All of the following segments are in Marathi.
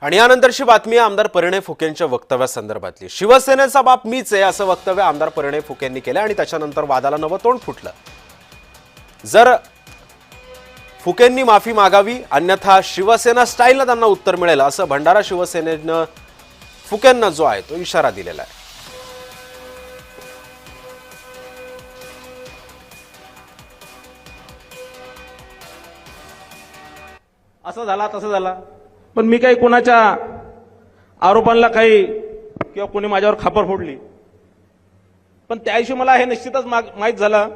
आणि यानंतरची बातमी आहे आमदार परिणय फुकेंच्या वक्तव्यासंदर्भातली। शिवसेनेचा बाप मीच आहे असं वक्तव्य आमदार परिणय फुकेंनी केलं आणि त्याच्यानंतर वादाला नवं तोंड फुटलं। जर फुकेंनी माफी मागावी अन्यथा शिवसेना स्टाईलनं त्यांना उत्तर मिळेल असं भंडारा शिवसेनेनं फुकेंना जो आहे तो इशारा दिलेला आहे। असं झाला तसं झाला, पण मी काही कोणाच्या आरोपांना काही किंवा कोणी माझ्यावर खापर फोडली, पण त्या दिवशी मला हे निश्चितच माहीत झालं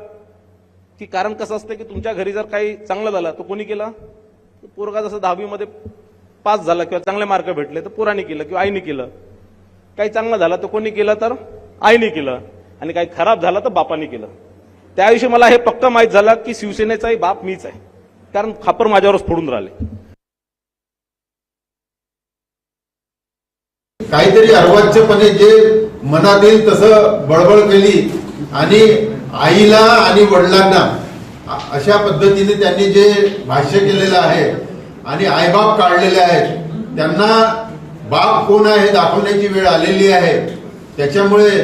की कारण कसं असतं की तुमच्या घरी जर काही चांगलं झालं तर कोणी केलं, पोरगा जसं 10वी मध्ये पास झाला किंवा चांगले मार्क भेटले तर पोराने केलं किंवा आईने केलं, काही चांगलं झालं तर कोणी केलं तर आईने केलं आणि काही खराब झालं तर बापाने केलं। त्या दिवशी मला हे पक्क माहीत झालं की शिवसेनेचाही बाप मीच आहे, कारण खापर माझ्यावरच फोडून राहिले। काहीतरी अर्वाच्यपणे जे मनात येईल तसं बळबळ केली आणि आईला आणि वडिलांना अशा पद्धतीने त्यांनी जे भाष्य केलेलं आहे आणि आईबाप काढलेले आहेत, त्यांना बाप कोण आहे दाखवण्याची वेळ आलेली आहे। त्याच्यामुळे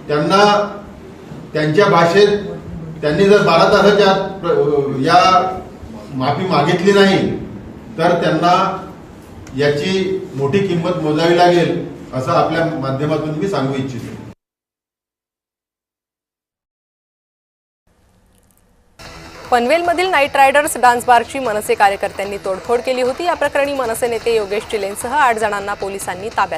त्यांना त्यांच्या भाषेत त्यांनी जर 12 तासाच्या या माफी मागितली नाही तर त्यांना याची मोठी किंमत मोजावी लागेल असं आपल्या माध्यमातून मी सांगू इच्छितो। पनवेलमधील नाईट रायडर्स डान्स बारची मनसे कार्यकर्त्यांनी तोडफोड केली होती। या प्रकरणी मनसे नेते योगेश चिलेंसह 8 जणांना पोलिसांनी ताब्यात